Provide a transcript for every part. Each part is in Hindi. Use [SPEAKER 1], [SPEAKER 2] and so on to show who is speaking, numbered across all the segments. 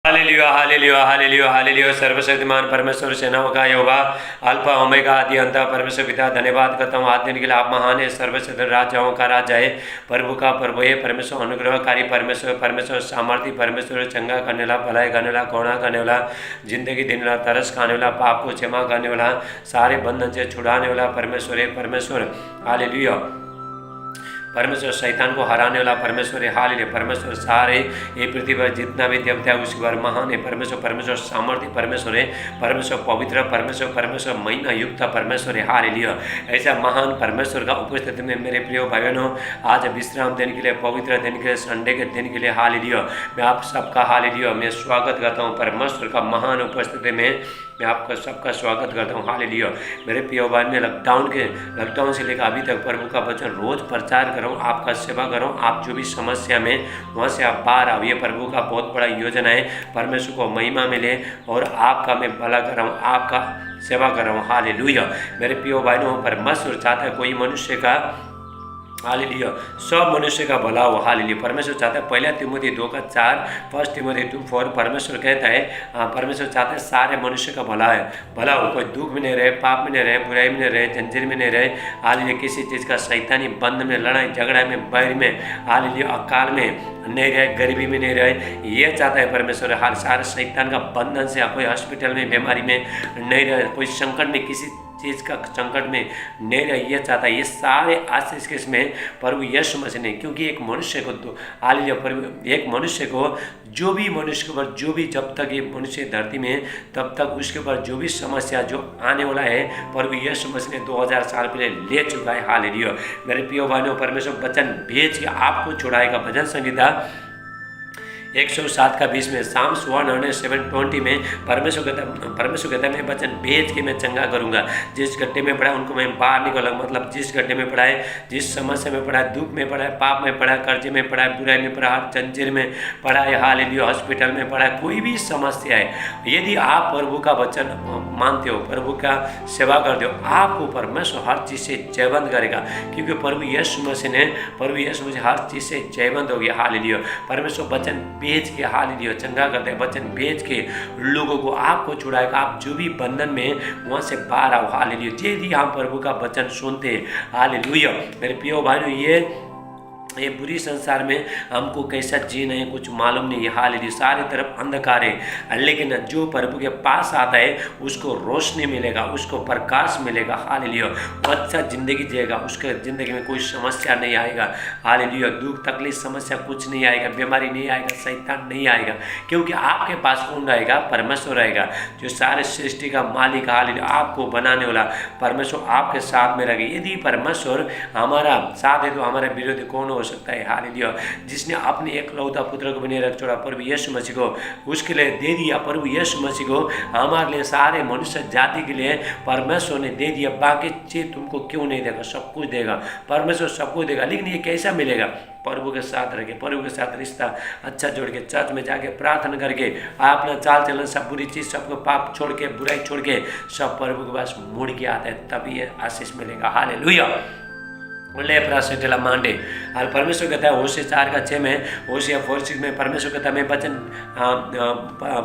[SPEAKER 1] Hallelujah hallelujah hallelujah hallelujah. सर्वशक्तिमान परमेश्वर सेनाओं का यहोवा अल्फा ओमेगा आदि अंत परमेश्वर पिता धन्यवाद करता हूँ। आज दिन के लिए आप महान है, सर्वशक्ति राजाओं का राजा है, प्रभु का प्रभु है। परमेश्वर अनुग्रहकारी परमेश्वर, परमेश्वर सामर्थ्य परमेश्वर, चंगा करने वाला, भलाई करने वाला, कोना करने वाला, जिंदगी देने वाला, तरस खाने वाला, पाप को क्षमा करने वाला, सारे बंधन से छुड़ाने वाला परमेश्वर है। परमेश्वर हालेलुया। परमेश्वर शैतान को हराने वाला परमेश्वर है। हालेलुया। परमेश्वर सारे ये पृथ्वी पर जितना भी देवता है उसके बार महान है। परमेश्वर परमेश्वर सामर्थ्य परमेश्वर है। परमेश्वर पवित्र परमेश्वर, परमेश्वर महिमा युक्त परमेश्वर है। हालेलुया। ऐसा महान परमेश्वर का उपस्थिति में मेरे प्रिय भाई बहनों, आज विश्राम दिन के लिए, पवित्र दिन के लिए, संडे के दिन के लिए हालेलुया मैं आप सबका हालेलुया मैं स्वागत करता हूँ। परमेश्वर का महान उपस्थिति में मैं आपका सबका स्वागत करता हूँ। हालेलुया। मेरे प्रिय भाई में लॉकडाउन से लेकर अभी तक प्रभु का वचन रोज प्रचार करूँ, आपका सेवा करूँ। आप जो भी समस्या में वहाँ से आप बाहर आओ। ये प्रभु का बहुत बड़ा योजना है। परमेश्वर को महिमा मिले और आपका मैं भला कर रहा हूँ, आपका सेवा कर रहा हूँ। हालेलुया। मेरे प्रिय भाइयों, परमेश्वर चाहता है कोई मनुष्य का हालेलुया सब मनुष्य का भला हो। हालेलुया। परमेश्वर चाहता है, पहला तिमोथी 2:4, फर्स्ट तिमोथी 2:4 परमेश्वर कहता है परमेश्वर चाहता है सारे मनुष्य का भला हो। कोई दुख में नहीं रहे, पाप में नहीं रहे, बुराई में नहीं रहे, जंजीर में नहीं रहे। हालेलुया। किसी चीज़ का शैतानी बंद में, लड़ाई झगड़ा में, बैर में, हालेलुया अकाल में नहीं रहे, गरीबी में नहीं रहे। ये चाहता है परमेश्वर। हाल सारे शैतान का बंधन से, कोई हॉस्पिटल में बीमारी में नहीं रहे, कोई संकट में, किसी चीज़ का संकट में नहीं रहे। ये चाहता है। ये सारे आशीष किसमें? प्रभु यीशु मसीह ने। क्योंकि एक मनुष्य को तो हालेलुया प्रभु एक मनुष्य को जो भी मनुष्य के ऊपर जो भी जब तक ये मनुष्य धरती में तब तक उसके ऊपर जो भी समस्या जो आने वाला है प्रभु यीशु मसीह ने 2000 साल पहले ले चुका है। हालेलुया। मेरे प्रिय भाइयों, परमेश्वर वचन भेज के आपको छुड़ाएगा। भजन संहिता 107:20 में, साम्स 107:20 में परमेश्वर कहता है मैं वचन भेज के मैं चंगा करूंगा। जिस गड्ढे में पड़ा है उनको मैं बाहर निकालूंगा। मतलब जिस गड्ढे में पड़ा है, जिस समस्या में पड़ा है, दुख में पड़ा है, पाप में पड़ा है, कर्जे में पड़ा है, बुराई में पड़ा है, जंजीर में पड़ा है, हालेलुया हॉस्पिटल में पड़ा है, कोई भी समस्या है, यदि आप प्रभु का वचन मानते हो, प्रभु का सेवा करते हो, आपको परमेश्वर हर चीज़ से जयवंत करेगा। क्योंकि प्रभु यीशु मसीह हर चीज़ से जयवंत हो गया। हालेलुया। परमेश्वर वचन भेज के हालेलुया चंगा करते हैं। वचन भेज के लोगों को आपको छुड़ाएगा। आप जो भी बंधन में वहाँ से बाहर आओ। हालेलुया। यदि हम प्रभु का वचन सुनते हैं। हालेलुया। मेरे प्रिय भाइयों, ये बुरी संसार में हमको कैसा जीना है कुछ मालूम नहीं है। हालेलुया। सारी तरफ अंधकार है, लेकिन जो प्रभु के पास आता है उसको रोशनी मिलेगा, उसको प्रकाश मिलेगा। हालेलुया। वो अच्छा जिंदगी जिएगा, उसके ज़िंदगी में कोई समस्या नहीं आएगा। हालेलुया। दुख तकलीफ समस्या कुछ नहीं आएगा, बीमारी नहीं आएगा, शैतान नहीं आएगा। क्योंकि आपके पास कौन रहेगा? परमेश्वर रहेगा, जो सारे सृष्टि का मालिक। हालेलुया। आपको बनाने वाला परमेश्वर आपके साथ में रहेगा। यदि परमेश्वर हमारा साथ है तो हमारे विरोधी कौन हो सकता है? हालेलुया। जिसने अपने एकलौता पुत्र को बने रख छोड़ा, प्रभु यीशु मसीह को उसके लिए दे दिया। प्रभु यीशु मसीह को हमारे लिए, सारे मनुष्य जाति के लिए परमेश्वर ने दे दिया। बाकी चीज तुमको क्यों नहीं देगा? सब कुछ देगा परमेश्वर, सब कुछ देगा। लेकिन ये कैसा मिलेगा? प्रभु के साथ रह के, प्रभु के साथ रिश्ता अच्छा जोड़ के, चर्च में जाके प्रार्थना करके, अपना चाल चलन सब बुरी चीज़ सबको पाप छोड़ के, बुराई छोड़ के सब प्रभु के पास मुड़ के आता है, तभी ये आशीष मिलेगा। हालेलुया। लेप्रासेटेला मांडे। और परमेश्वर कहता है होशिया 4:6 में, होशिया 4:6 में परमेश्वर कहता है मैं वचन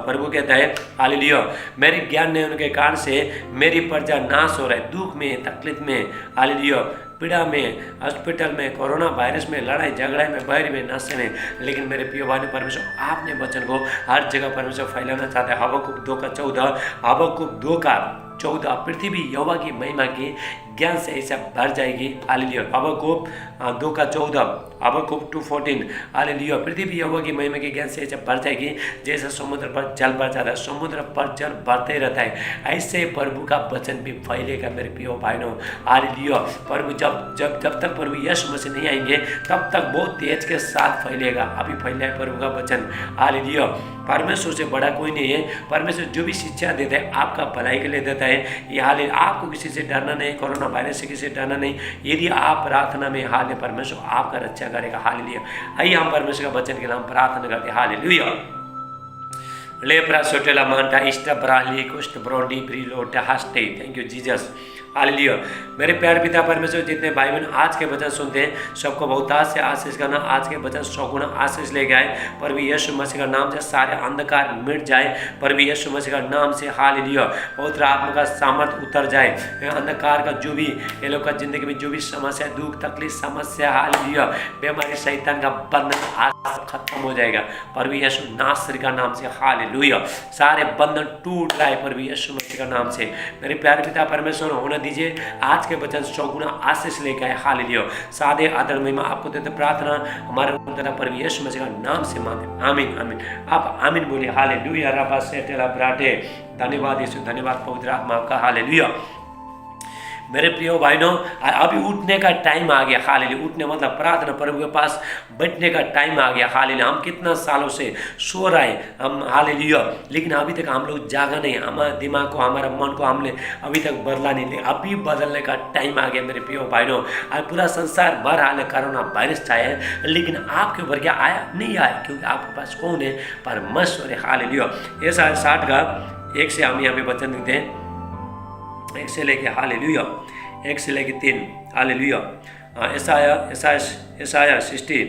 [SPEAKER 1] प्रभु कहता है हालेलुया मेरे ज्ञान ने उनके कारण से मेरी प्रजा नाश हो रहा है। दुख में, तकलीफ में, हालेलुया पीड़ा में, हॉस्पिटल में, कोरोना वायरस में, लड़ाई झगड़ा में, बैर में, नशे में। लेकिन मेरे प्रिय भाई परमेश्वर आपने वचन को हर जगह परमेश्वर फैलाना चाहता है। हबक्कुक 2:14, हबक्कुक 2:14 पृथ्वी यहोवा की महिमा की ज्ञान से ऐसा भर जाएगी। हालेलुया। हबक्कुक 2:14, हबक्कुक 2:14 हालेलुया पृथ्वी यहोवा की महिमा के ज्ञान से ऐसा भर जाएगी जैसे समुद्र पर जल भर जाता है। समुद्र पर जल भरते रहता है, ऐसे प्रभु का वचन भी फैलेगा मेरे प्रिय भाइयों। हालेलुया। प्रभु जब तक प्रभु यीशु मसीह नहीं आएंगे तब तक बहुत तेज के साथ फैलेगा। अभी फैला है प्रभु का वचन। हालेलुया। परमेश्वर से बड़ा कोई नहीं है। परमेश्वर जो भी शिक्षा देता है आपका भलाई के लिए देता है। ये हालेलुया। आपको किसी से डरना नहीं, कोरोना वायरस से किसी से डरना नहीं। यदि आप प्रार्थना में हाल परमेश्वर आपका रक्षा करेगा। हालेलुया। आइए हम परमेश्वर का वचन के नाम प्रार्थना करते हैं। हालेलुया। लेप्रा सोटेला मांटा इष्ट ब्राली कुष्ट ब्रोंडी ब्रीलोटा हास्टे। Thank you Jesus. हालेलुया। मेरे प्यारे पिता परमेश्वर, जितने भाई बहन आज के वचन सुनते हैं सबको बहुतायत से आशीष करना। आज के वचन 100 गुना आशीष लेके आए प्रभु यीशु मसीह का नाम से। सारे अंधकार मिट जाए प्रभु यीशु मसीह का नाम से। हालेलुया। पवित्र आत्मा का सामर्थ उतर जाए। अंधकार का जो भी ये लोग का जिंदगी में जो भी समस्या, दुख, तकलीफ, समस्या, हालेलुया, बीमारी, शैतान का बंधन आज खत्म हो जाएगा प्रभु यीशु नासरी का नाम से। हालेलुया। सारे बंधन टूट जाए प्रभु यीशु मसीह का नाम से। मेरे प्यारे पिता परमेश्वर, होने दीजिए आज के वचन 100 गुना आशीष लेकर आए। हालेलुया। सादे आदर महिमा आपको देते प्रार्थना हमारे प्रभु यीशु मसीह का नाम से मांगे। आमीन आमीन। आप आमीन बोलिए। हालेलुया। रबा से तेरा ब्राटे। धन्यवाद यीशु, धन्यवाद पवित्र आत्मा आपका। हालेलुया। मेरे प्रिय भाइयों, अभी उठने का टाइम आ गया। हालेलुया। उठने मतलब प्रार्थना प्रभु के पास बैठने का टाइम आ गया। हालेलुया। हम कितना सालों से सो रहे हम, हालेलुया, लेकिन अभी तक हम लोग जागा नहीं। हमारे दिमाग को, हमारा मन को हमने अभी तक बदला नहीं लिया। अभी बदलने का टाइम आ गया मेरे प्रिय भाइयों। आज पूरा संसार भर हाल कोरोना वायरस छाया है, लेकिन आपके ऊपर क्या आया? नहीं आया, क्योंकि आपके पास कौन है? परमेश्वर है। हालेलुया। ऐसा 60 का 1 से हम यहाँ पे वचन देते हैं, 1 से लेके, हालेलुया, 1 से लेके 3, हालेलुया। यशायाह 60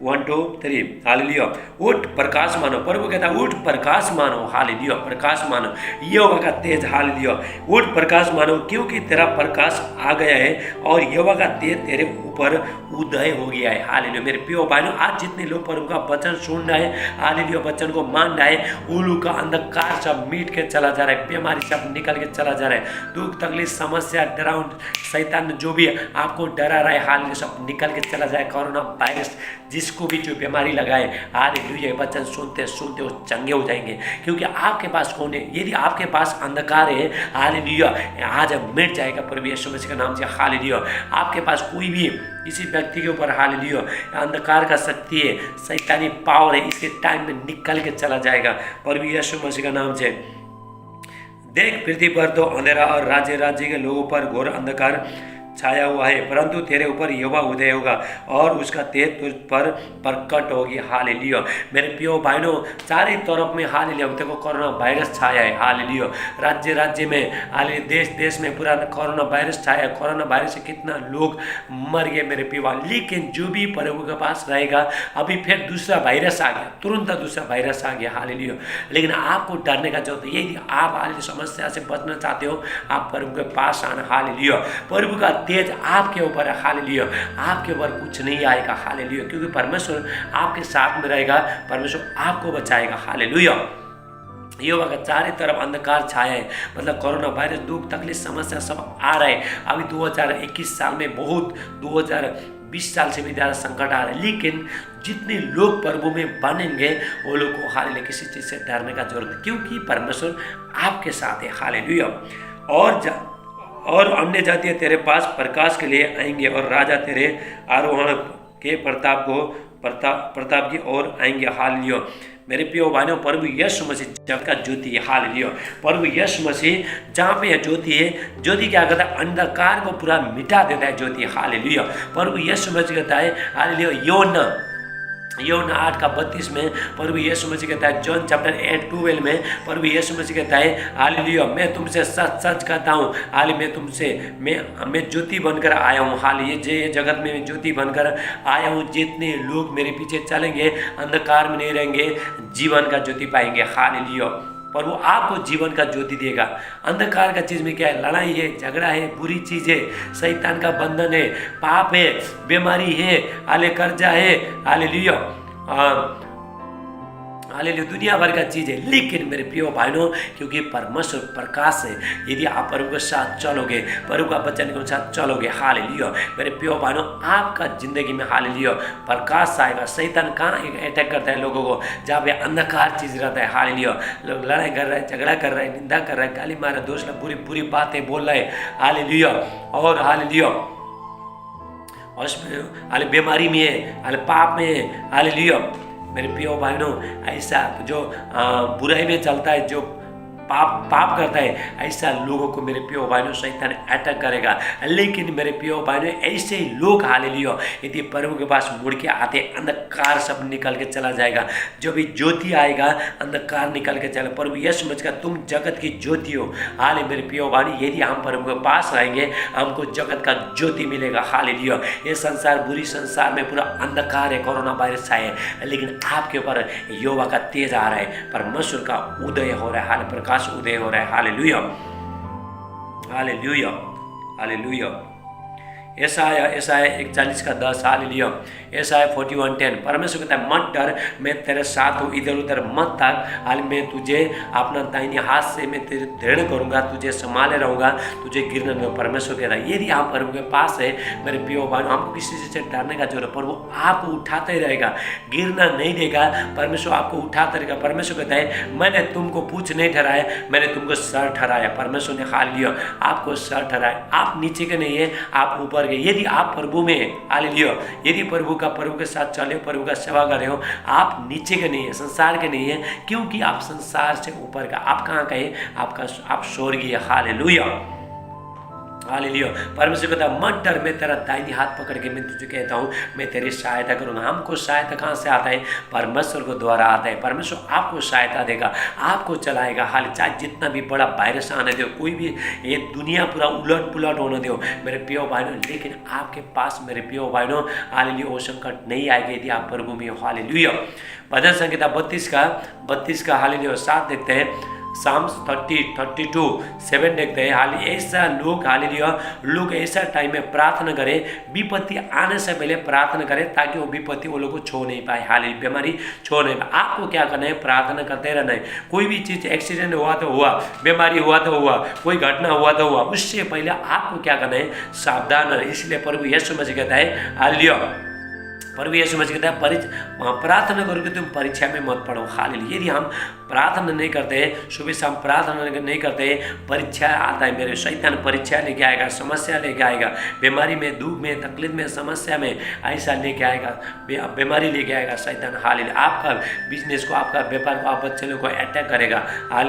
[SPEAKER 1] 1 2 3, हालेलुया। उठ प्रकाश मानो। प्रभु कहता है उठ प्रकाश मानो। हालेलुया। प्रकाश मानो, यहोवा का तेज। हालेलुया। उठ प्रकाश मानो, क्योंकि तेरा प्रकाश आ गया है और यहोवा का तेज तेरे ऊपर उदय हो गया है। हालेलुया। मेरे प्रिय भाइयों, आज जितने लोग प्रभु का वचन सुन रहे हैं, हालेलुया, वचन को मान रहे हैं, उल्लू का अंधकार सब मिट के चला जा रहा है। बीमारी सब निकल के चला जा रहा है। दुख, तकलीफ, समस्या, डराउन, शैतान जो भी आपको डरा रहा है, हालेलुया, सब निकल के चला जाए। कोरोना वायरस जिसको भी जो बीमारी लगाए, हालेलुया, वचन सुनते सुनते वो चंगे हो जाएंगे, क्योंकि आपके पास कौन है? यदि आपके पास अंधकार है, हालेलुया, आज मिट जाएगा प्रभु यीशु मसीह का नाम से। हालेलुया। आपके पास कोई भी किसी व्यक्ति के ऊपर, हालेलुया, अंधकार का शक्ति है, शैतानी पावर है, इसके टाइम में निकल के चला जाएगा प्रभु यीशु मसीह का नाम से। देख, पृथ्वी पर तो अंधेरा और राज्य राज्य के लोगों पर घोर अंधकार छाया हुआ है, परंतु तेरे ऊपर यहोवा उदय होगा और उसका तेज तुझ पर प्रकट होगी। हालेलुया। मेरे प्रिय भाइयों, चारों तरफ में, हालेलुया, देखो कोरोना वायरस छाया है। हालेलुया। राज्य राज्य में, हालेलुया, देश देश में पूरा कोरोना वायरस छाया है। कोरोना वायरस से कितना लोग मर गए मेरे प्रिय। लेकिन जो भी प्रभु के पास रहेगा, अभी फिर दूसरा वायरस आ गया, तुरंत दूसरा वायरस आ गया। हालेलुया। लेकिन आपको डरने का जरूरत है। यदि आप हालेलुया समस्या से बचना चाहते हो, आप प्रभु के पास आना। हालेलुया। प्रभु का तेज आपके ऊपर है। हालेलुया। आपके ऊपर कुछ नहीं आएगा। हालेलुया। क्योंकि परमेश्वर आपके साथ में रहेगा, परमेश्वर आपको बचाएगा। हालेलुया। यहोवा का चारों तरफ अंधकार छाया है, मतलब कोरोना वायरस, दुख, तकलीफ, समस्या सब आ रहा है। अभी 2021 साल में बहुत, 2020 साल से भी ज़्यादा संकट आ रहा है, लेकिन जितने लोग प्रभु में बनेंगे वो लोग को हालेलुया किसी चीज़ से डरने का जरूरत है, क्योंकि परमेश्वर आपके साथ है। हालेलुया। और अन्य जातियाँ तेरे पास प्रकाश के लिए आएंगे और राजा तेरे आरोहण के प्रताप की ओर आएंगे। हालेलुया। मेरे प्रिय भाइयों, प्रभु यीशु मसीह जगत का ज्योति है। हालेलुया। प्रभु यीशु मसीह जहाँ पे ज्योति है, ज्योति क्या करता है? अंधकार को पूरा मिटा देता है ज्योति। हालेलुया। प्रभु यीशु मसीह कहता है, हालेलुया, यूहन्ना 8:32 में प्रभु यीशु मसीह कहता है, जॉन चैप्टर 8:12 में प्रभु यीशु मसीह कहता है, हालेलुया, मैं तुमसे सच सच कहता हूँ, हालेलुया, मैं ज्योति बनकर आया हूँ। हालेलुया। ये जगत में ज्योति बनकर आया हूँ। जितने लोग मेरे पीछे चलेंगे, अंधकार में नहीं रहेंगे, जीवन का ज्योति पाएंगे। हालेलुया। प्रभु आपको जीवन का ज्योति देगा। अंधकार का चीज़ में क्या है? लड़ाई है, झगड़ा है, बुरी चीज़ है, शैतान का बंधन है, पाप है, बीमारी है, हाले कर्जा है, हालेलुया, हालेलुया, दुनिया भर का चीज़ है। लेकिन मेरे प्रिय भाइयों, क्योंकि परमेश्वर प्रकाश है, यदि आप प्रभु के साथ चलोगे, प्रभु का वचन के साथ चलोगे, हालेलुया, मेरे प्रिय भाइयों, आपका जिंदगी में, हालेलुया, प्रकाश आएगा। शैतान कहाँ अटैक करता है लोगों को? जहाँ पे अंधकार चीज़ रहता है। हालेलुया। लोग लड़ाई कर रहे हैं, झगड़ा कर रहे हैं, निंदा कर रहे हैं, गाली मार रहे, दोस्त बुरी बुरी बातें बोल रहे हैं। हालेलुया। और हालेलुया, और उसमें हाले बीमारी में है, हाले पाप में है। हालेलुया। मेरे प्रिय भाइयों, ऐसा जो बुराई में चलता है, जो पाप करता है, ऐसा लोगों को मेरे प्रिय भाइयों शैतान अटैक करेगा। लेकिन मेरे प्रिय भाइयों ऐसे ही लोग हालेलुया यदि प्रभु के पास मुड़ के आते, अंधकार सब निकल के चला जाएगा। जो भी ज्योति आएगा अंधकार निकल के चला। प्रभु यह समझकर तुम जगत की ज्योति हो। हाले मेरे प्रिय भाइयों यदि हम प्रभु के पास रहेंगे हमको जगत का ज्योति मिलेगा। हालेलुया। ये संसार बुरी संसार में पूरा अंधकार है, कोरोना वायरस आए, लेकिन आपके ऊपर यहोवा का तेज आ रहा है, परमेश्वर का उदय हो रहा है, हाल प्रकाश उदय हो रहा है। Hallelujah hallelujah hallelujah. यशाया 41:10 हालेलुया। यशाया 41:10 परमेश्वर कहता है मत डर, मैं तेरे साथ हूँ, इधर उधर मत ताक, हाल मैं तुझे अपना दाहिने हाथ से मैं तेरे दृढ़ करूँगा, तुझे संभाले रहूँगा, तुझे गिरने नहीं। परमेश्वर कह रहा है यदि आप प्रभु के पास है मेरे प्रिय भाई, हमको किसी से डरने का जरूरत, प्रभु आपको उठाते ही रहेगा, गिरना नहीं देगा। परमेश्वर आपको उठाता रहेगा। परमेश्वर कहता है मैंने तुमको पूंछ नहीं ठहराया, मैंने तुमको सर ठहराया। परमेश्वर ने हालेलुया आपको सर ठहराया। आप नीचे के नहीं है, आप ऊपर के। यदि आप प्रभु में है, हालेलुया, यदि प्रभु के साथ चले, प्रभु का सेवा कर रहे हो, आप नीचे के नहीं है, संसार के नहीं है, क्योंकि आप संसार से ऊपर का। आप कहाँ का है? आप स्वर्गीय। Hallelujah hallelujah. परमेश्वर कहता है मत डर, मैं तेरा दाहिनी हाथ पकड़ के मैं तुझे कहता हूँ, मैं तेरी सहायता करूँगा। हमको सहायता कहाँ से आता है? परमेश्वर को द्वारा आता है। परमेश्वर आपको सहायता देगा, आपको चलाएगा। हाल चाहे जितना भी बड़ा वायरस आने दो, कोई भी ये दुनिया पूरा उलट पुलट होने दो मेरे प्रिय भाइयों, लेकिन आपके पास मेरे प्रिय भाइयों हालेलुया वो संकट नहीं आएगा यदि आप प्रभु में हो। हालेलुया। भजन संहिता 32 का हालेलुया 7 देखते हैं। Psalms 32:7 देखते हैं। हाल ऐसा लोग हालेलुया लोग ऐसा टाइम में प्रार्थना करें, विपत्ति आने से पहले प्रार्थना करें, ताकि वो विपत्ति वो लोग को छो नहीं पाए, हालेलुया बीमारी छो नहीं पाए। आपको क्या करना है? प्रार्थना करते रहना है। कोई भी चीज़ एक्सीडेंट हुआ तो हुआ, बीमारी हुआ तो हुआ, कोई घटना हुआ तो हुआ, उससे पहले आपको क्या करना है? सावधान रहना। इसलिए प्रभु यीशु मसीह कहता है हालेलुया, प्रभु यीशु मसीह कहता है प्रार्थना करो कि तुम परीक्षा में मत पड़ो। हालेलुया। यदि हम प्रार्थना नहीं करते, सुबह शाम प्रार्थना नहीं करते, परीक्षा आता है मेरे, शैतान परीक्षा लेके आएगा, समस्या लेके आएगा, बीमारी में, दुख में, तकलीफ में, समस्या में ऐसा लेके आएगा, बीमारी लेके आएगा शैतान। हालेलुया। आपका बिजनेस को, आपका व्यापार को, आप बच्चे को अटैक करेगा,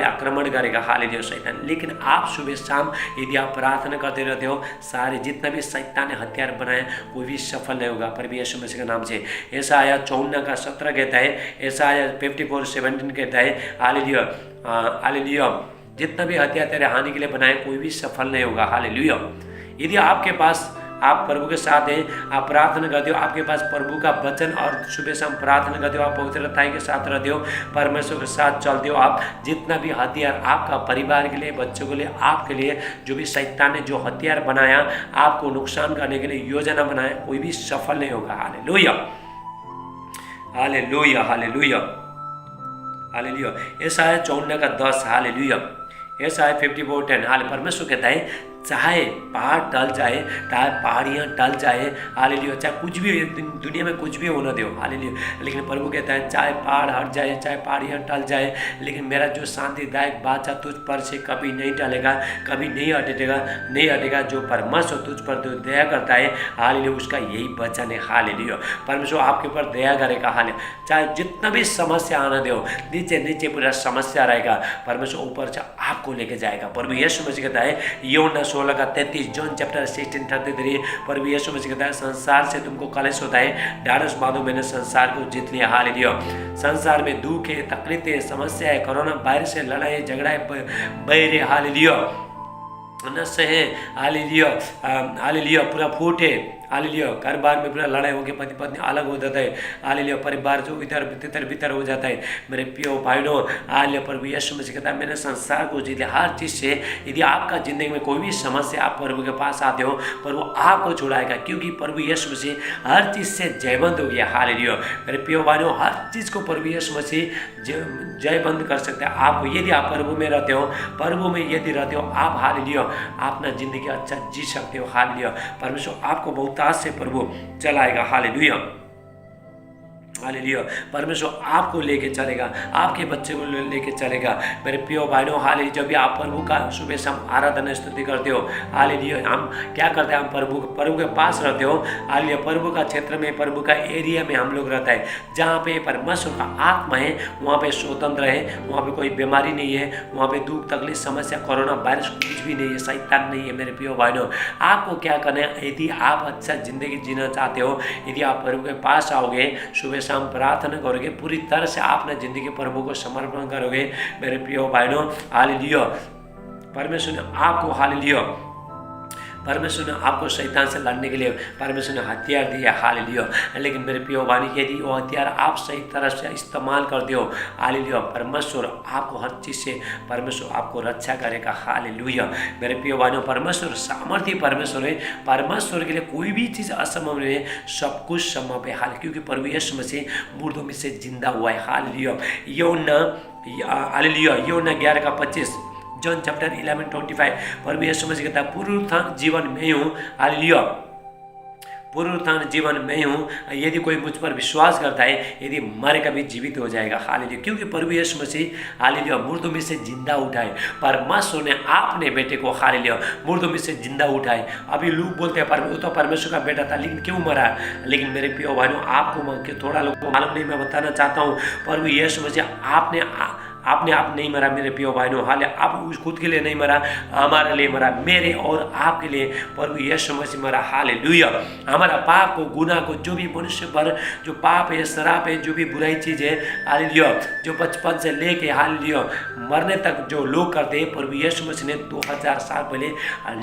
[SPEAKER 1] आक्रमण करेगा। हालेलुया शैतान। लेकिन आप सुबह शाम यदि आप प्रार्थना करते रहते हो, सारे जितना भी शैतान ने हथियार बनाए कोई भी सफल नहीं होगा प्रभु यीशु मसीह के नाम से। यशाया 54:17 कहता है, यशाया 54:17 कहता है हालेलुया हालेलुया जितना भी हथियार तेरे हानि के लिए बनाए कोई भी सफल नहीं होगा। हालेलुया। यदि आपके पास आप प्रभु के साथ हैं, आप प्रार्थना करते हो, आपके पास प्रभु का वचन और सुबह शाम प्रार्थना करते हो, आप पवित्रता के साथ रहते हो, परमेश्वर के साथ चलते हो, आप जितना भी हथियार आपका परिवार के लिए, बच्चों के लिए, आपके लिए जो भी शैतान ने जो हथियार बनाया आपको नुकसान करने के लिए योजना बनाया, कोई भी सफल नहीं होगा। Hallelujah hallelujah hallelujah hallelujah. यशाया 54:10 हालेलुया। यशाया 54:10 हाल परमेश्वर कहता है चाहे पहाड़ टल जाए, चाहे पहाड़ियाँ टल जाए, हालेलुया, चाहे कुछ भी दुनिया में कुछ भी होना दो, हालेलुया, लेकिन प्रभु कहता है चाहे पहाड़ हट जाए, चाहे पहाड़ियाँ टल जाए, लेकिन मेरा जो शांतिदायक बाचा तुझ पर से कभी नहीं टलेगा, कभी नहीं हटेगा। जो परमेश्वर तुझ पर जो दया करता है, हालेलुया, उसका यही वचन है। हालेलुया। परमेश्वर आपके ऊपर दया करेगा। हालेलुया। चाहे जितना भी समस्या आना दो, नीचे पूरा समस्या रहेगा, परमेश्वर ऊपर से आपको लेके जाएगा। प्रभु यीशु मसीह कहता है यूहन्ना 16:33, जॉन चैप्टर 16:33, प्रभु यीशु मसीह कहता है संसार से तुमको कलेश होता है, ढाढ़स बांधो, मैंने संसार को जीत लिया। हालेलुया। संसार में दुख है, तकलीफ है, समस्या है, कोरोना वायरस है, लड़ाई झगड़ा है, बैर है, हालेलुया, नशे है, हालेलुया हालेलुया, पूरा फूट है, हालेलुया, घर बार में पूरा लड़ाई होकर पति पत्नी अलग हो जाता है, हालेलुया, परिवार जो इधर तितर बितर हो जाता है। मेरे प्रिय भाइयों, हालेलुया, प्रभु यीशु मसीह कहता है मैंने संसार को जीत लिया। हर चीज़ से यदि आपका जिंदगी में कोई भी समस्या, आप प्रभु के पास आते हो, प्रभु आपको छुड़ाएगा, क्योंकि प्रभु यीशु मसीह हर चीज़ से जयवंत हो गया। हालेलुया। मेरे प्रिय भाइयों, हर चीज़ को प्रभु यीशु मसीह जयवंत कर सकते हैं। आप यदि आप प्रभु में रहते हो, प्रभु में यदि रहते हो, आप हालेलुया अपना जिंदगी अच्छा जी सकते हो। हालेलुया। परमेश्वर आपको बहुत से प्रभु चलाएगा। Hallelujah hallelujah. परमेश्वर आपको लेके चलेगा, आपके बच्चे को लेके चलेगा। मेरे प्रिय भाइयों, हालेलुया। जब भी आप प्रभु का सुबह शाम आराधना स्तुति करते हो, हालेलुया, हम क्या करते हैं, हम प्रभु के पास रहते हो, हालेलुया। प्रभु का क्षेत्र में, प्रभु का एरिया में हम लोग रहता है, जहाँ पे परमेश्वर का आत्मा है, वहाँ पे स्वतंत्र है, वहाँ पे कोई बीमारी नहीं है, वहाँ पे दुख तकलीफ समस्या कोरोना वायरस कुछ भी नहीं है, शैतान नहीं है। मेरे प्रिय भाइयों, आपको क्या करना है, यदि आप अच्छा जिंदगी जीना चाहते हो, यदि आप प्रभु के पास आओगे, सुबह शाम प्रार्थना करोगे, पूरी तरह से आपने जिंदगी प्रभु को समर्पण करोगे, मेरे प्रिय भाइयों, हालेलुया। परमेश्वर ने आपको, हालेलुया, परमेश्वर ने आपको शैतान से लड़ने के लिए परमेश्वर ने हथियार दिया, हालेलुया। लेकिन मेरे प्रिय भाई, यदि वो हथियार आप सही तरह से इस्तेमाल करते हो, हालेलुया, परमेश्वर आपको हर चीज़ से, परमेश्वर आपको रक्षा करेगा, हालेलुया। मेरे प्रिय भाइयों, परमेश्वर सामर्थ्य परमेश्वर है, परमेश्वर के लिए कोई भी चीज़ असंभव नहीं है, सब कुछ संभव है, हाल, क्योंकि प्रभु यीशु मसीह मुर्दों में से जिंदा हुआ है, हालेलुया। यूहन्ना, हालेलुया, यूहन्ना 11:25, जॉन चैप्टर 11:25, प्रभु यीशु मसीह कहता है, पुनरुत्थान जीवन में हूँ, हालेलुया, पुनरुत्थान जीवन में हूँ, यदि कोई मुझ पर विश्वास करता है, यदि मरे कभी जीवित हो जाएगा, हालेलुया। क्योंकि प्रभु यीशु मसीह, हालेलुया, मुर्दों में से जिंदा उठाए, परमेश्वर ने अपने बेटे को, हालेलुया, मुर्दों में से जिंदा उठाए। अभी लोग बोलते हैं वो तो परमेश्वर का बेटा था, लेकिन क्यों मरा? लेकिन मेरे प्रिय भाइयों, आपको थोड़ा लोगों को मालूम नहीं, मैं बताना चाहता हूँ, प्रभु यीशु मसीह आपने आप नहीं मरा, मेरे प्रिय भाइयों, हाल, आप उस खुद के लिए नहीं मरा, हमारे लिए मरा, मेरे और आपके लिए प्रभु यीशु मसीह मरा, हालेलुया। हमारा पाप को, गुनाह को, जो भी मनुष्य पर जो पाप है, शराब है, जो भी बुराई चीज़ है, हालेलुया, जो बचपन से लेके, हालेलुया, मरने तक जो लोग करते हैं, प्रभु यीशु मसीह ने 2000 साल पहले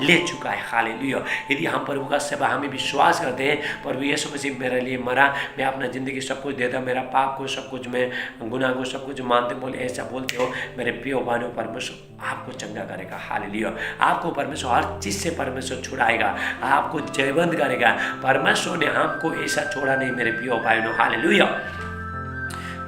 [SPEAKER 1] ले चुका है, हालेलुया। यदि हम प्रभु का सेवा, हमें विश्वास करते हैं, प्रभु यीशु मसीह मेरे लिए मरा, मैं अपना जिंदगी सब कुछ देता, मेरा पाप को सब कुछ, मैं गुनाह को सब कुछ मानते, बोले ऐसा बोलते हो, मेरे प्रिय भाइयों, परमेश्वर आपको चंगा करेगा, हालेलुया। आपको परमेश्वर हर चीज से परमेश्वर छुड़ाएगा, आपको जयवंत करेगा। परमेश्वर ने हमको ऐसा छोड़ा नहीं, मेरे प्रिय भाइयों, हालेलुया।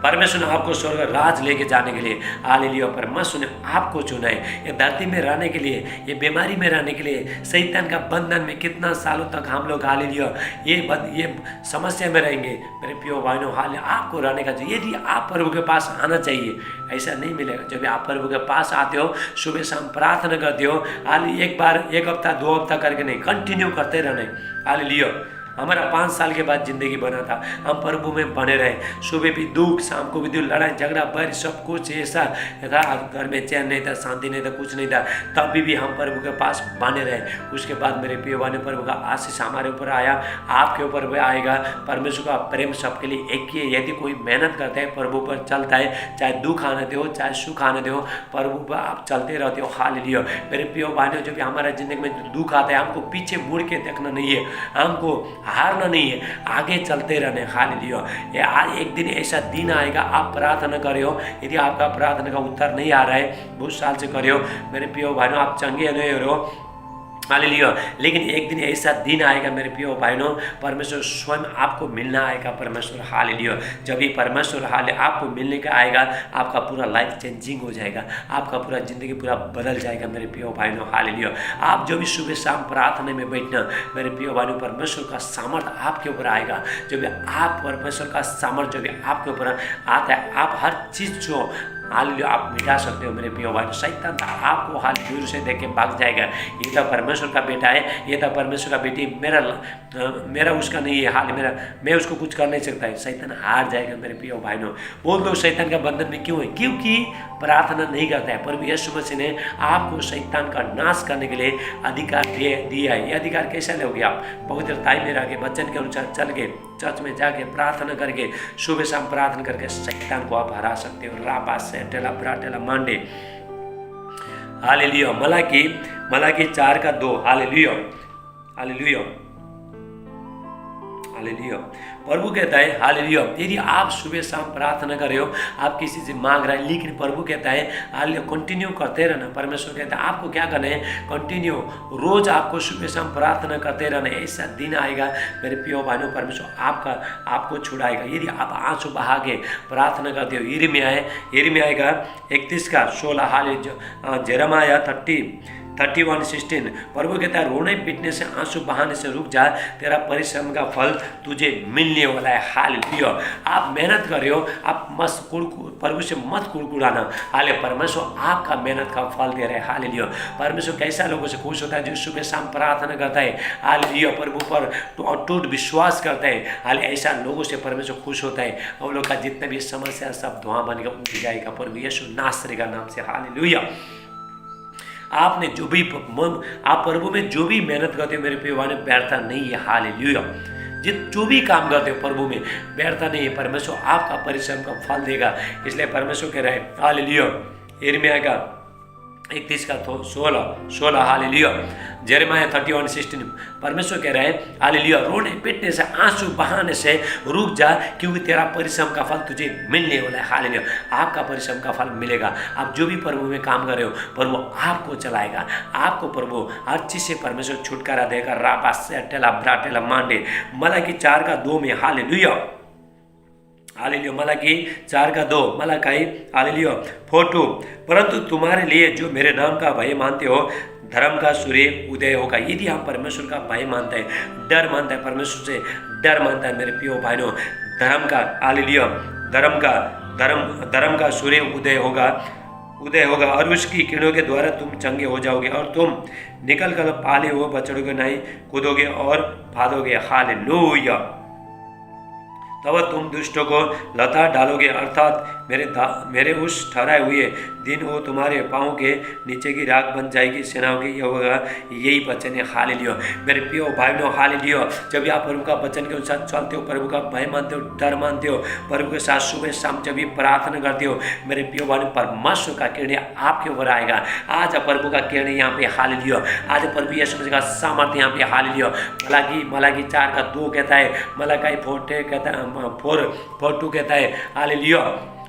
[SPEAKER 1] परमेश्वर ने आपको स्वर्ग राज लेके जाने के लिए, हालेलुया, परमेश्वर ने आपको चुना है, ये धरती में रहने के लिए, ये बीमारी में रहने के लिए, शैतान का बंधन में कितना सालों तक हम लोग, हालेलुया, ये समस्या में रहेंगे, मेरे प्रिय भाइयों, हालेलुया। आपको रहने का चाहिए, यदि आप प्रभु के पास आना चाहिए, ऐसा नहीं मिलेगा। जब आप प्रभु के पास आते हो, सुबह शाम प्रार्थना करते हो, हालेलुया, एक बार, एक हफ्ता, 2 हफ्ता करके नहीं, कंटिन्यू करते रहने, हालेलुया। हमारा 5 साल के बाद जिंदगी बना था, हम प्रभु में बने रहे, सुबह भी दुख, शाम को भी दुख, लड़ाई झगड़ा बैर सब कुछ ऐसा था, घर में चैन नहीं था, शांति नहीं था, कुछ नहीं था, तभी भी हम प्रभु के पास बने रहे। उसके बाद मेरे प्रिय भाइयों, प्रभु का आशीष हमारे ऊपर आया, आपके ऊपर भी आएगा। परमेश्वर का प्रेम सबके लिए एक ही है। यदि कोई मेहनत करता है, प्रभु पर चलता है, चाहे दुख आने दो, चाहे सुख आने दो, प्रभु पर आप चलते रहते हो, हालेलुया। मेरे प्रिय भाइयों, जब भी हमारा जिंदगी में दुख आता है, हमको पीछे मुड़ के देखना नहीं है, हमको हारना नहीं है, आगे चलते रहने, हालेलुया। एक दिन ऐसा दिन आएगा, आप प्रार्थना करो, यदि आपका प्रार्थना का उत्तर नहीं आ रहा है, बहुत साल से करो, मेरे प्रिय भाइयों, आप चंगे नहीं हो रहे, हालेलुया, लेकिन एक दिन ऐसा दिन आएगा, मेरे प्रिय भाइयों, परमेश्वर स्वयं आपको मिलना आएगा, परमेश्वर, हालेलुया। जब भी परमेश्वर आपको मिलने का आएगा, आपका पूरा लाइफ चेंजिंग हो जाएगा, आपका पूरा जिंदगी पूरा बदल जाएगा, मेरे प्रिय भाइयों, हालेलुया। आप जो भी सुबह शाम प्रार्थना में बैठना, मेरे प्रिय भाइयों, परमेश्वर का सामर्थ्य आपके ऊपर आएगा। जब आप परमेश्वर का सामर्थ्य जब भी आपके ऊपर आता है, आप हर चीज़ जो, हालेलुया, आप मिटा सकते हो, मेरे प्रिय भाई। शैतान आपको हाल दूर से देख के भाग जाएगा, ये तो परमेश्वर का बेटा है, ये तो परमेश्वर का बेटी, मेरा उसका नहीं है, हाल मेरा, मैं उसको कुछ कर नहीं सकता है, शैतान हार जाएगा, मेरे प्रिय भाइयों। बोल दो, शैतान का बंधन में क्यों है? क्योंकि प्रार्थना नहीं करता है। प्रभु यीशु मसीह ने आपको शैतान का नाश करने के लिए अधिकार दिया है। ये अधिकार कैसे लोगे आप? पवित्रताई में रह के, वचन के अनुसार चल के, चर्च में जाके प्रार्थना करके, सुबह शाम प्रार्थना करके शैतान को आप हरा सकते हो। राबा से टेला ब्राटेला मांडे, हालेलुया। मलाकी 4:2, हालेलुया, हालेलुया, हालेलुया। प्रभु कहता है, हालेलुया, यदि आप सुबह शाम प्रार्थना कर रहे हो, आप किसी से मांग रहे हैं, लेकिन प्रभु कहता है, हालेलुया, कंटिन्यू करते रहना। परमेश्वर कहता है आपको क्या करना है? कंटिन्यू, रोज आपको सुबह शाम प्रार्थना करते रहना। ऐसा दिन आएगा मेरे प्रिय भाइयों, परमेश्वर आपको छुड़ाएगा यदि आप आंसू बहा के प्रार्थना करते हो। यिर्मयाह का 31:16, हालेलुया, जेरेमाया 31:16 प्रभु कहता है रोने पीटने से आंसू बहाने से रुक जा, तेरा परिश्रम का फल तुझे मिलने वाला है। हालेलुया। आप मेहनत कर रहे हो, आप मत प्रभु से मत कुड़कुड़ाना। हाले परमेश्वर आपका मेहनत का फल दे रहे हैं। हालेलुया। परमेश्वर कैसा लोगों से खुश होता है जो सुबह शाम प्रार्थना करता है, हालेलुया, प्रभु पर अटूट विश्वास करता है। हाले ऐसा लोगों से परमेश्वर खुश होता है। और लोग का जितने भी समस्या सब धुआं बनकर उठ जाएगा प्रभु यीशु नासरी का नाम से। हालेलुया। आपने जो भी आप प्रभु में जो भी मेहनत करते हो मेरे प्रिय ने व्यर्थ नहीं है। हालेलुया। जो भी काम करते हो प्रभु में व्यर्थ नहीं है। परमेश्वर आपका परिश्रम का फल देगा। इसलिए परमेश्वर कह रहे हैं हालेलुया। यिर्मयाह का 31 का 16 हालेलुया। यिर्मयाह 31:16 परमेश्वर कह रहे हैं हालेलुया, रोने पिटने से आंसू बहाने से रुक जा, क्योंकि तेरा परिश्रम का फल तुझे मिलने वाला है। हालेलुया। आपका परिश्रम का फल मिलेगा। आप जो भी प्रभु में काम कर रहे हो प्रभु आपको चलाएगा। आपको प्रभु हर चीज से परमेश्वर छुटकारा देगा। रापा सेटेला ब्राटेला मांडे मलाकी 4:2 में हालेलुया। हालेलुया। मलाकी 4:2 मलाकी हालेलुया 4:2 परंतु तुम्हारे लिए जो मेरे नाम का भय मानते हो धर्म का सूर्य उदय होगा। यदि हम परमेश्वर का भय मानते हैं, डर मानता है, परमेश्वर से डर मानता है मेरे प्रियो भाइयों, धर्म का हालेलुया धर्म का सूर्य उदय होगा और उसकी किरणों के द्वारा तुम चंगे हो जाओगे और तुम निकल कर पाले हुए बछड़ों नहीं कूदोगे और भागोगे। हालेलुया। तब तुम दुष्टों को लता डालोगे, अर्थात मेरे उस ठहराए हुए दिन वो तुम्हारे पाँव के नीचे की राख बन जाएगी। सेनाओं की होगा यही वचन है। हालेलुया। मेरे प्रियो भाइयों हालेलुया। जब आप प्रभु का वचन के अनुसार चलते हो, प्रभु का भय मानते हो, डर मानते हो, प्रभु के साथ सुबह शाम जब भी प्रार्थना करते हो मेरे प्रियो भाइयों परमेश्वर का किरण आपके ऊपर आएगा। आज प्रभु का किरण यहाँ पे हालेलुया। आज प्रभु यीशु मसीह का सामर्थ्य यहाँ पे हालेलुया। मलाकी 4:2 कहता है, मलाकी 4:2 कहता है हालेलुया।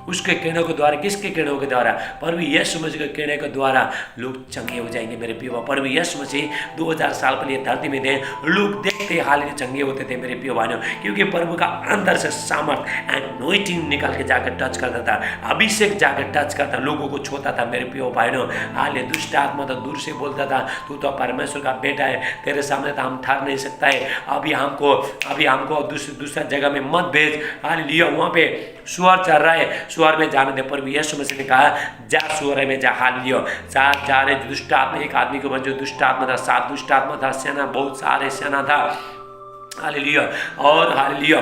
[SPEAKER 1] उसके किरणों के द्वारा, किसके किरणों के द्वारा? प्रभु यीशु मसीह के किरणों के द्वारा लोग चंगे हो जाएंगे मेरे प्रियो। प्रभु यीशु मसीह 2000 साल पहले धरती में थे, लोग देखते हाल ही चंगे होते थे मेरे प्रियो भाइयों, क्योंकि प्रभु का अंदर से सामर्थ एनोइंटिंग निकल के जाकर टच करता था, अभिषेक जाकर टच करता, लोगों को छूता था मेरे प्रियो भाइयों। हाल दुष्ट आत्मा तो दूर से बोलता था तू तो परमेश्वर का बेटा है, तेरे सामने तो हम ठहर नहीं सकता है, अभी हमको दूसरा जगह में मत भेज। हालेलुया। वहाँ पे सुअर चल रहा है, सुअर में जाने दे। प्रभु यीशु मसीह ने कहा जा सुअर में जा। हालेलुया। जा रहे दुष्ट आत्मा, एक आदमी के ऊपर जो दुष्ट आत्मा था, 7 दुष्ट आत्मा था, सेना बहुत सारे सेना था। हालेलुया। और हालेलुया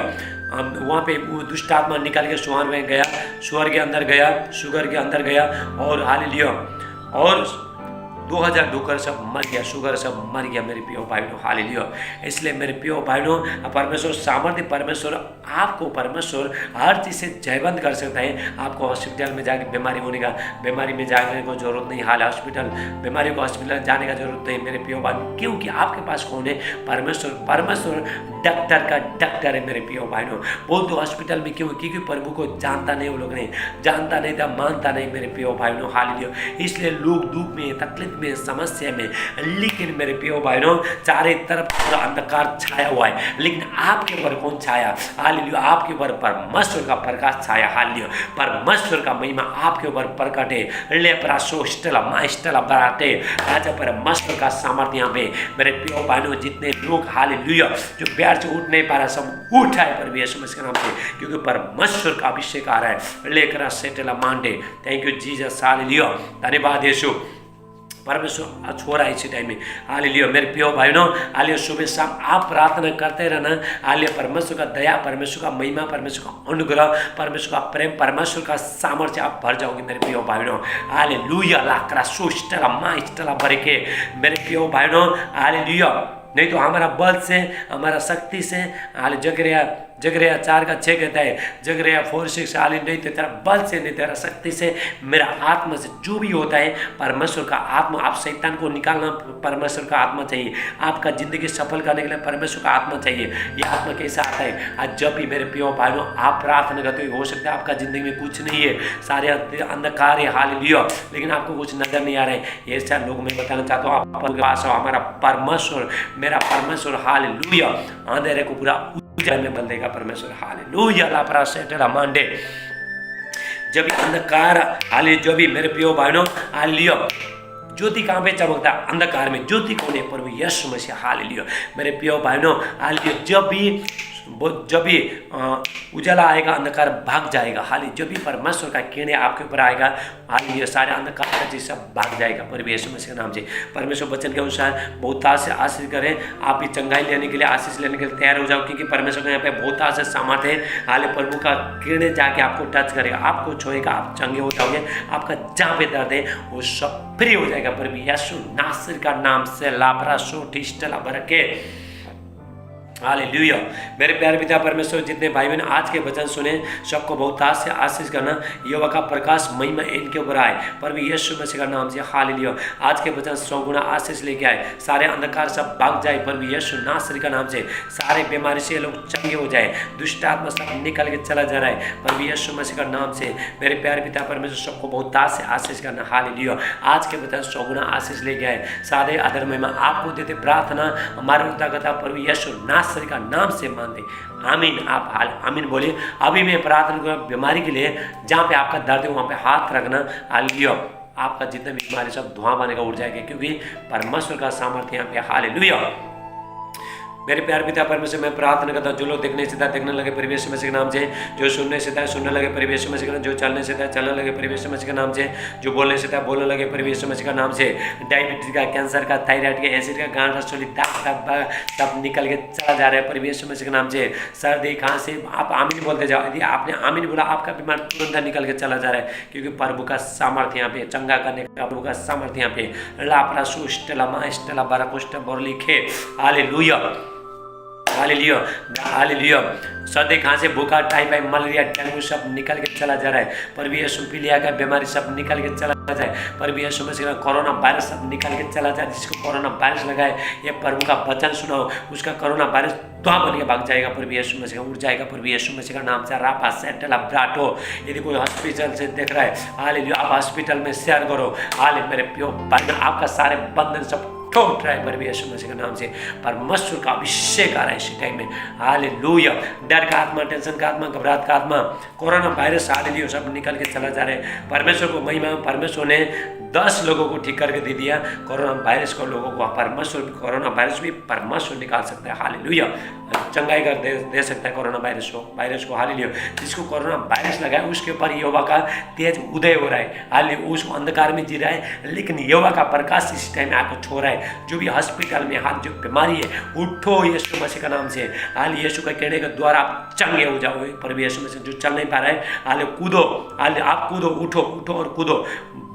[SPEAKER 1] वहाँ पे वो दुष्ट आत्मा निकल के सुअर में गया, सुअर के अंदर गया, शुगर के अंदर गया और हालेलुया और 2000 डुकर सब मर गया, शुगर सब मर गया मेरे प्रियो भाइयों। हालेलुया। इसलिए मेरे प्रियो भाइयों परमेश्वर सामर्थ्य, परमेश्वर आपको परमेश्वर हर चीज़ से जयबंद कर सकता है। आपको हॉस्पिटल में जाके बीमारी में जाने को जरूरत नहीं। हाल बीमारी को हॉस्पिटल जाने का जरूरत नहीं मेरे प्रियो भाइयों, क्योंकि आपके पास कौन है? परमेश्वर डॉक्टर का डॉक्टर है मेरे प्रियो भाइयों। बोल दो हॉस्पिटल में क्यों? क्योंकि प्रभु को जानता नहीं, वो लोग नहीं जानता नहीं था, मानता नहीं मेरे प्रियो भाइयों। हालेलुया। इसलिए लोग दुख में, तकलीफ में, समस्या में, लेकिन मेरे प्रियो भाइयों चारों तरफ पूरा अंधकार छाया हुआ है, लेकिन आपके ऊपर कौन छाया? हालेलुया। आपके ऊपर परमेश्वर का प्रकाश छाया। हालेलुया। परमेश्वर का महिमा आपके ऊपर प्रकट है। लेपरा सोस्टला माइस्टला बराटे आज परमेश्वर का सामर्थ्य यहाँ पे मेरे प्रियो भाइयों। जितने लोग हालेलुया जो प्यार से उठ नहीं पा रहा, सब उठाए पर यीशु मसीह के नाम से, क्योंकि परमेश्वर का अभिषेक आ रहा है। लेकर सेटला मांडे। Thank you Jesus. हालेलुया। धन्यवाद यीशु। परमेश्वर छोड़ा इसी टाइम में। हालेलुया। मेरे प्रियो भाइयों हालेलुया सुबह शाम आप प्रार्थना करते रहना। हालेलुया। परमेश्वर का दया, परमेश्वर का महिमा, परमेश्वर का अनुग्रह, परमेश्वर का प्रेम, परमेश्वर का सामर्थ्य आप भर जाओगे मेरे प्रियो भाइयों। हालेलुया। लाकरा सुष्टला माइस्टला भर के मेरे प्रियो भाइयों। हालेलुया। नहीं तो हमारा बल से, हमारा शक्ति से, जगरिया 4:6 कहता है, जगरिया 4:6 हालेलुया, नहीं तो तेरा बल से, नहीं तेरा शक्ति से, मेरा आत्मा से जो भी होता है परमेश्वर का आत्मा। आप शैतान को निकालना, परमेश्वर का आत्मा चाहिए। आपका जिंदगी सफल करने के लिए परमेश्वर का आत्मा चाहिए। ये आत्मा कैसा आता है? आज जब भी मेरे प्रियो भाइयों आप प्रार्थना करते हो सकता है आपका जिंदगी में कुछ नहीं है, सारे अंधकार है, हालेलुया, लेकिन आपको कुछ नजर नहीं आ रहा है। ये सारे लोग मैं बताना चाहता हूँ आपके पास आओ। हमारा परमेश्वर, मेरा परमेश्वर हालेलुया अंधेरे को पूरा उजाले में बदलेगा परमेश्वर। हालेलुया। लापरा सेटला मांडे। जब अंधकार हालेलुया, जो भी मेरे प्रियो भाइयों हालेलुया ज्योति कहाँ पे चमकता है? अंधकार में। ज्योति कौन है? प्रभु यीशु मसीह। हालेलुया। मेरे प्रिय भाइयों, हालेलुया। जब भी उजाला आएगा अंधकार भाग जाएगा। हालेलुया। जब भी परमेश्वर का किरण आपके ऊपर आएगा, हालेलुया, सारे अंधकार का चीज सब भाग जाएगा प्रभु यीशु मसीह के नाम से। परमेश्वर वचन के अनुसार बहुतायत से आशीष करें। आप भी चंगाई लेने के लिए, आशीष लेने के लिए तैयार हो जाओ, क्योंकि परमेश्वर के यहाँ पे बहुतायत से सामर्थ्य है। हालेलुया। प्रभु का किरण जाके आपको टच करेगा, आपको छुएगा, आप चंगे हो जाओगे। आपका जहाँ पे दर्द है वो सब फ्री हो जाएगा प्रभु यीशु नासरी का नाम से। लापरा सोटी स्टला बरके। हालेलुया। मेरे प्यारे पिता परमेश्वर, जितने भाई बहन आज के वचन सुने सबको बहुतायत से आशीष करना। यहोवा का प्रकाश महिमा इनके ऊपर आए प्रभु यीशु मसीह का नाम से। हालेलुया। आज के वचन 100 गुना आशीष लेके आए। सारे अंधकार सब भाग जाए प्रभु यीशु नासरी का नाम से। सारे बीमारी से लोग चंगे हो जाए। दुष्ट आत्मा सब निकल के चला जा रहा है प्रभु यीशु मसीह का नाम से। मेरे प्यारे पिता परमेश्वर, सबको बहुतायत से आशीष करना। हालेलुया। आज के वचन 100 गुना आशीष लेके आए। सारे आदर महिमा आपको देते। प्रार्थना हमारे उद्धारकर्ता प्रभु यीशु नासरी का नाम से मानते। आमीन। आप आमीन बोलिए। अभी मैं प्रार्थना करूंगा बीमारी के लिए। जहाँ पे आपका दर्द है वहाँ पे हाथ रखना। हालेलुया। आपका जितने भी बीमारी सब धुआं बनेगा, उड़ जाएगा, क्योंकि परमेश्वर का सामर्थ्य यहाँ पे। हालेलुया। मेरे प्यार पिता परमेश्वर, मैं प्रार्थना करता हूँ जो लोग देखने से था देखने लगे परिवेश मसीह के नाम से, जो सुनने से था सुनने लगे परिवेश मसीह के नाम, जो चलने से था चलने लगे परिवेश मसीह के नाम से, जो बोलने से था बोलने लगे परिवेश मसीह का नाम से। डायबिटीज का, कैंसर का, थायराइड का, एसिड का, गांठ रसोली दाग सब निकल के चला जा रहा है परिवेश मसीह के नाम से। सर्दी खांसी, आप आमीन बोलते जाओ। यदि आपने आमीन बोला, आपका बीमार तुरंत निकल के चला जा रहा है, क्योंकि प्रभु का सामर्थ्य यहाँ पे, चंगा करने का प्रभु का सामर्थ्य यहाँ पे। लापरा सुष्टला मास्टला बराकुष्ट बोरलिखे। हालेलुया। हालेलुया। हालेलुया। सर्दी खांसी बुखार टाइफाइड मलेरिया डेंगू सब निकल के चला जा रहा है प्रभु यीशु। पीलिया का बीमारी सब निकल के चला जाए प्रभु यीशु मसीह। कोरोना वायरस सब निकल के चला जाए। जिसको कोरोना वायरस लगा है, ये प्रभु का वचन सुनाओ, उसका कोरोना वायरस धुआं बन के भाग जाएगा प्रभु यीशु मसीह। उड़ जाएगा प्रभु यीशु मसीह का नाम से। रापा सेंटला ब्राटो। यदि कोई हॉस्पिटल से देख रहा है, हालेलुया, आप हॉस्पिटल में शेयर करो। हाले मेरे प्यो आपका सारे बंधन सब टूट रहा है प्रभु यीशु मसीह के नाम से। परमेश्वर का अभिषेक आ रहा है इसी टाइम में। हालेलुया। डर का आत्मा, टेंशन का आत्मा, घबराहट का आत्मा, कोरोना वायरस, हालेलुया, सब निकल के चला जा रहा है। परमेश्वर को महिमा। परमेश्वर ने 10 लोगों को ठीक करके दे दिया कोरोना वायरस को। लोगों को परमेश्वर, कोरोना वायरस भी परमेश्वर निकाल सकता है। हालेलुया। चंगाई कर दे सकता है कोरोना वायरस को। हालेलुया। जिसको कोरोना वायरस लगा है उसके ऊपर यहोवा का तेज उदय हो रहा है। हालेलुया। उसको अंधकार में जी रहा है, लेकिन यहोवा का प्रकाश इस टाइम में आपको छो रहा है। जो भी हॉस्पिटल में हाथ जो बीमारी है, उठो यीशु मसीह का नाम से। हाल यीशु का कहने के द्वारा आप चंगे हो जाओगे प्रभु यीशु मसीह। जो चल नहीं पा रहा है, हाल कूदो, हाल आप कूदो, उठो और कूदो,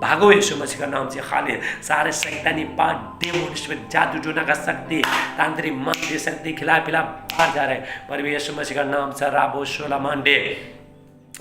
[SPEAKER 1] भागो यीशु मसीह का नाम से। हाले सारे शैतानी पाठ, डेमोन, जादू टोना का शक्ति, तांत्रिक मंत्र शक्ति खिला पिला बाहर जा रहे हैं प्रभु यीशु मसीह का नाम से। राबो शोला मांडे।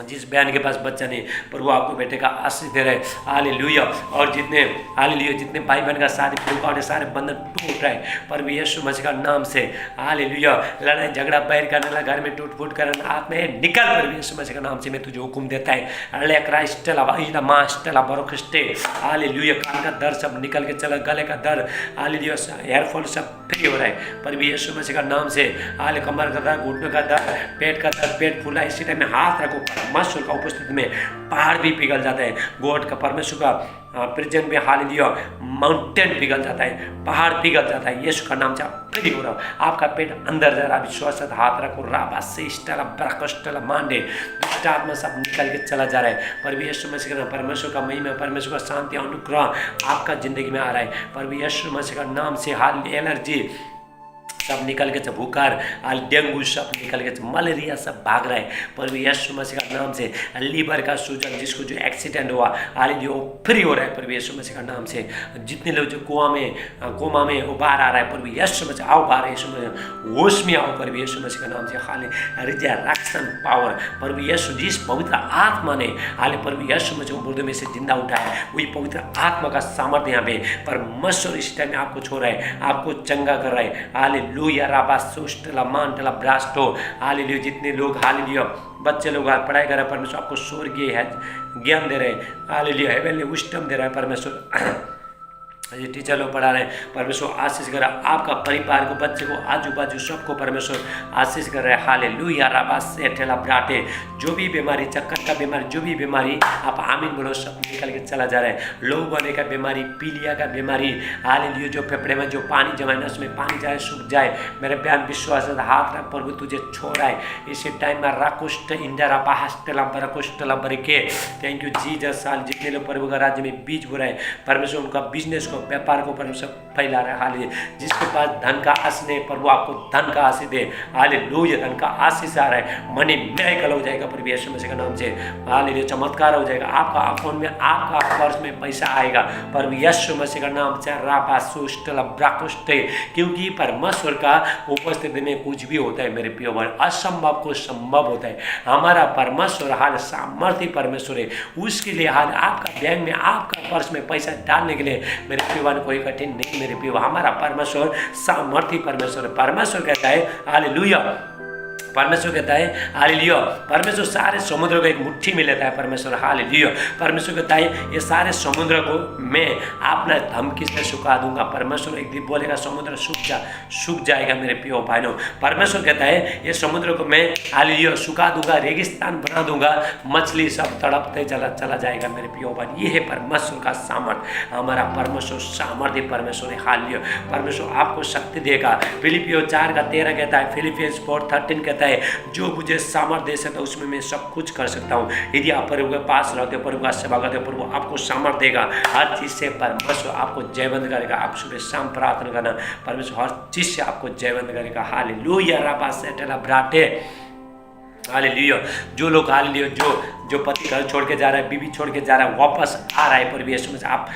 [SPEAKER 1] जिस बहन के पास बच्चा नहीं, प्रभु आपको बेटे का आशीष दे रहे। हालेलुया। और जितने भाई बहन का शादी रुकावट है, सारे बंधन टूट रहे प्रभु यीशु मसीह का नाम से। हालेलुया। लड़ाई झगड़ा बैर करने लगा, घर में टूट फूट करना, आत्मा निकल प्रभु यीशु मसीह का नाम से। मैं तुझे हुक्म देता है। अरे क्राइस्टला वाइला मास्टला बरोखस्टे। हालेलुया। कान का दर्द सब निकल के चला, गले का दर्द, हालेलुया, हेयरफॉल सब फ्री हो रहा है प्रभु यीशु मसीह का नाम से। हाल कमर का दर्द, घुटने का दर्द, पेट का दर्द, पेट फूला, इसी टाइम में हाथ रखो। परमेश्वर का उपस्थिति में पहाड़ भी पिघल जाता है। गॉड का, परमेश्वर का प्रेजेंट में, हालेलुया, माउंटेन पिघल जाता है, पहाड़ पिघल जाता है। यीशु का नाम से आप फ्री हो रहा हो। आपका पेट अंदर जा रहा है। विश्वास से हाथ रखो। राबा से स्टला ब्रकस्टला मांडे। दुष्ट आत्मा सब निकल के चला जा रहा है प्रभु यीशु मसीह का। परमेश्वर का महिमा, परमेश्वर का शांति, अनुग्रह आपका जिंदगी में आ रहा है प्रभु यीशु मसीह का नाम से। हाल एलर्जी सब निकल के, बुखार, डेंगू सब निकल के, मलेरिया सब भाग रहा है प्रभु यीशु मसीह का नाम से। लीवर का सूजन, जिसको जो एक्सीडेंट हुआ, हालेलुया, वो फ्री हो रहा है प्रभु यीशु मसीह का नाम से। जितने लोग जो कोमा में उबार आ रहा है प्रभु यीशु मसीह, आओ बाहर यीशु मसीह, होश में आओ प्रभु यीशु मसीह का नाम से। हाले रिजरेक्शन पावर प्रभु यीशु, जिस पवित्र आत्मा ने हाले प्रभु यीशु मसीह को मुर्दों में से जिंदा उठाया, वही पवित्र आत्मा का सामर्थ्य यहाँ पे परमेश्वर इस टाइम में आपको छो रहा है, आपको चंगा कर रहा है। हालेलुया। राबा सुष्टला मांटला ब्रास्टो। हालेलुया। जितने लोग, हालेलुया, बच्चे लोग पढ़ाई कर रहे हैं, परमेश्वर आपको स्वर्गीय है ज्ञान दे रहे हैं। हालेलुया। हेवनली विजडम दे रहा है परमेश्वर। ये टीचर लोग पढ़ा रहे हैं, परमेश्वर आशीष कर रहा है आपका परिवार को, बच्चे को, आजू बाजू सबको परमेश्वर आशीष कर रहे हैं। हालेलुया राबा से ठेला ब्राटे, जो भी बीमारी, चक्कर का बीमारी, जो भी बीमारी, आप आमीन बोलो, सब निकल के चला जा रहा है। लोग बने का बीमारी, पीलिया का बीमारी, हालेलुया, जो फेफड़े में जो पानी जमा है उसमें पानी जाए, सूख जाए, मेरे बयान विश्वास है, हाथ रख प्रभु तुझे छोड़ रहा है इसी टाइम में। राकुष्ट इंडरा पाहस्टला बरकुष्टला बरके, थैंक यू जीसस। साल जितने लोग प्रभु का राज्य में बीज बो रहे हैं, परमेश्वर उनका बिजनेस को, व्यापार को परमेश्वर फैला रहा है। हालेलुया, जिसके पास धन का आशीष नहीं, प्रभु आपको धन का आशीष दे। हालेलुया, धन का आशीष आ रहा है, मनी मिरेकल हो जाएगा प्रभु यीशु मसीह के नाम से। हालेलुया, चमत्कार हो जाएगा, आपका अकाउंट में, आपका पर्स में पैसा आएगा प्रभु यीशु मसीह का नाम से। रापा सुष्टला ब्राकुष्टे, क्योंकि परमेश्वर का उपस्थिति में कुछ भी होता है मेरे प्रिय भाई, असंभव को संभव होता है। हमारा परमेश्वर हाल सामर्थ्य परमेश्वर है, उसके लिए हाल आपका बैंक में, आपका पर्स में पैसा डालने के लिए मेरे प्रिय भाई कोई कठिन नहीं। मेरे प्रिय, हमारा परमेश्वर सामर्थ्य परमेश्वर है। परमेश्वर कहता है हालेलुया, परमेश्वर कहता है हालेलुया, परमेश्वर सारे समुद्र को एक मुट्ठी में लेता है परमेश्वर। हालेलुया, परमेश्वर कहता है ये सारे समुद्र को मैं अपना धमकी से सुखा दूंगा। परमेश्वर एक दिन बोलेगा समुद्र सूख जाएगा मेरे प्रिय भाइयों। परमेश्वर कहता है ये समुद्र को मैं हालेलुया सुखा दूंगा, रेगिस्तान बना दूंगा, मछली सब तड़पते चला जाएगा मेरे प्रिय भाई। ये है परमेश्वर का सामर्थ्य, हमारा परमेश्वर सामर्थ्य परमेश्वर है। हालेलुया, परमेश्वर आपको शक्ति देगा। फिलिपियो 4:13 कहता है, फिलिपियंस 4:13 कहता है जो मुझे सामर्थ्य दे सकता है उसमें मैं सब कुछ कर सकता हूँ। यदि आप प्रभु के पास रहते हो, प्रभु का सेवा करते हो, प्रभु आपको सामर्थ्य देगा। हर चीज से परमेश्वर आपको जयवंत करेगा। आप सुबह शाम प्रार्थना करना, परमेश्वर हर चीज से आपको जयवंत करेगा। हालेलुया राबा सेटला ब्राटे, हालेलुया। जो लोग हालेलुया, जो पति घर छोड़ के जा रहा है, बीवी छोड़ के जा रहा है, वापस आ रहा है प्रभु यीशु मसीह, आप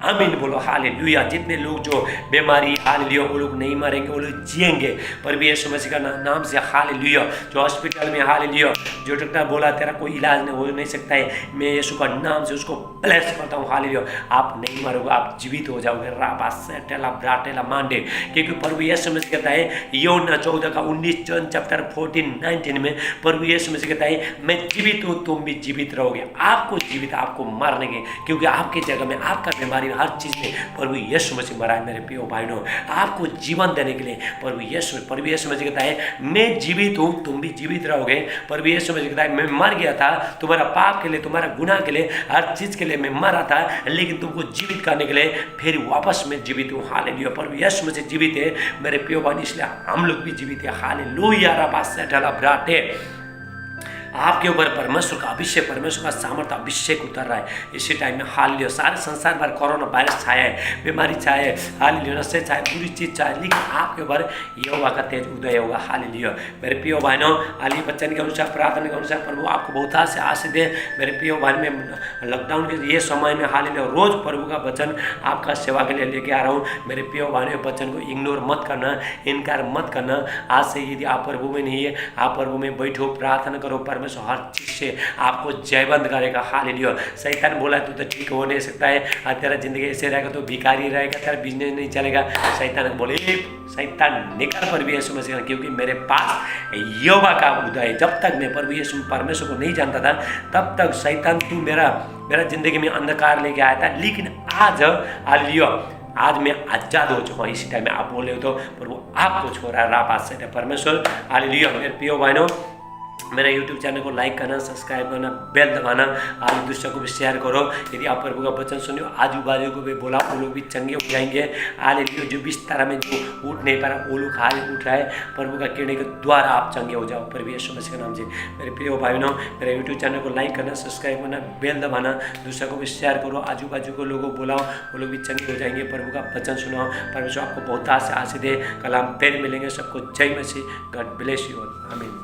[SPEAKER 1] आमीन बोलो। हालेलुया, जितने लोग जो बीमारी, हालेलुया, वो लोग नहीं मरेंगे, वो लोग जिएंगे प्रभु यीशु मसीह का नाम से। हालेलुया, जो हॉस्पिटल में, हालेलुया, जो डॉक्टर बोला तेरा कोई इलाज नहीं हो नहीं सकता है, मैं यीशु का नाम से उसको ब्लेस करता हूँ। हालेलुया, आप नहीं मरोगे, आप जीवित हो जाओगे। राबा सेटेला ब्राटेला मांडे, क्योंकि प्रभु यीशु मसीह कहता है यूहन्ना 14:19, जॉन चैप्टर 14:19 में प्रभु यीशु मसीह कहता है मैं जीवित हूँ, तुम भी जीवित रहोगे। आपको जीवित, आपको मारने के, क्योंकि आपकी जगह में, आपका बीमारी, हर चीज में प्रभु यीशु मसीह मरा है मेरे प्रिय भाइयों। आपको जीवन देने के लिए प्रभु यीशु मसीह कहता है मैं जीवित हूँ, तुम भी जीवित रहोगे। प्रभु यीशु मसीह कहता है मैं मर गया था तुम्हारा पाप के लिए, तुम्हारा गुनाह के लिए, हर चीज के लिए मैं मरा था, लेकिन तुमको जीवित करने के लिए फिर वापस मैं जीवित हूँ। हालेलुया, प्रभु यीशु मसीह जीवित है मेरे प्रिय भाई, इसलिए हम लोग भी जीवित है। हालेलुया राबा सेटला ब्राटे, आपके ऊपर परमेश्वर का अभिषेक, परमेश्वर का सामर्थ्य अभिषेक उतर रहा है इसी टाइम में। हालेलुया, सारे संसार भर कोरोना वायरस छाया है, बीमारी छाया है, हालेलुया, नशे छाया, बुरी चीज छाया, लेकिन आपके ऊपर यहोवा का तेज उदय होगा। हालेलुया, मेरे प्रिय बहनों, अली बच्चन के अनुसार, प्रार्थना के अनुसार प्रभु आपको बहुत से आशीष दे। मेरे प्रिय बहन में लॉकडाउन के ये समय में हालेलुया रोज प्रभु का वचन आपका सेवा के लिए लेके आ रहा हूँ। मेरे प्रिय बहनों, वचन को इग्नोर मत करना, इनकार मत करना। आज से यदि आप प्रभु में नहीं है, आप प्रभु में बैठो, प्रार्थना करो, परमेश्वर हर चीज से आपको जयवंत करेगा। हालेलुया, शैतान बोला तू तो ठीक हो नहीं सकता है, तेरा जिंदगी ऐसे रहेगा तो भिखारी रहेगा, तेरा बिजनेस नहीं चलेगा। शैतान बोले शैतान निकल प्रभु यीशु मसीह, क्योंकि मेरे पास यहोवा का उदय है। जब तक मैं प्रभु यीशु परमेश्वर को नहीं जानता था, तब तक शैतान तू मेरा जिंदगी में अंधकार लेके आया था, लेकिन आज हालेलुया, आज मैं आजाद हो चुका हूँ। इसी टाइम में आप बोले हो तो प्रभु आपको छोड़ा राबा से परमेश्वर। हालेलुया, मेरे प्रिय बहनों, मेरा YouTube चैनल को लाइक करना, सब्सक्राइब करना, बेल दबाना, आज दूसरों को भी शेयर करो। यदि आप प्रभु का वचन सुने, आजू बाजू को भी बोला, वो लोग भी चंगे हो जाएंगे। हालेलुया, जो बिस्तर में जो उठ नहीं पा रहा, वो लोग हाल उठ रहा है, प्रभु का कहने के द्वारा आप चंगे हो जाओ प्रभु यीशु मसीह के नाम से। मेरे प्रिय भाइयों, मेरे YouTube चैनल को लाइक करना, सब्सक्राइब करना, बेल दबाना, दूसरों को भी शेयर करो, आजू बाजू को लोगों को बुलाओ, वो लोग भी चंगे हो जाएंगे। प्रभु का वचन सुनाओ, परमेश्वर आपको बहुत आशीष दे। कल हम फिर मिलेंगे। सबको जय मसीह, गॉड ब्लेस यू ऑल, आमीन।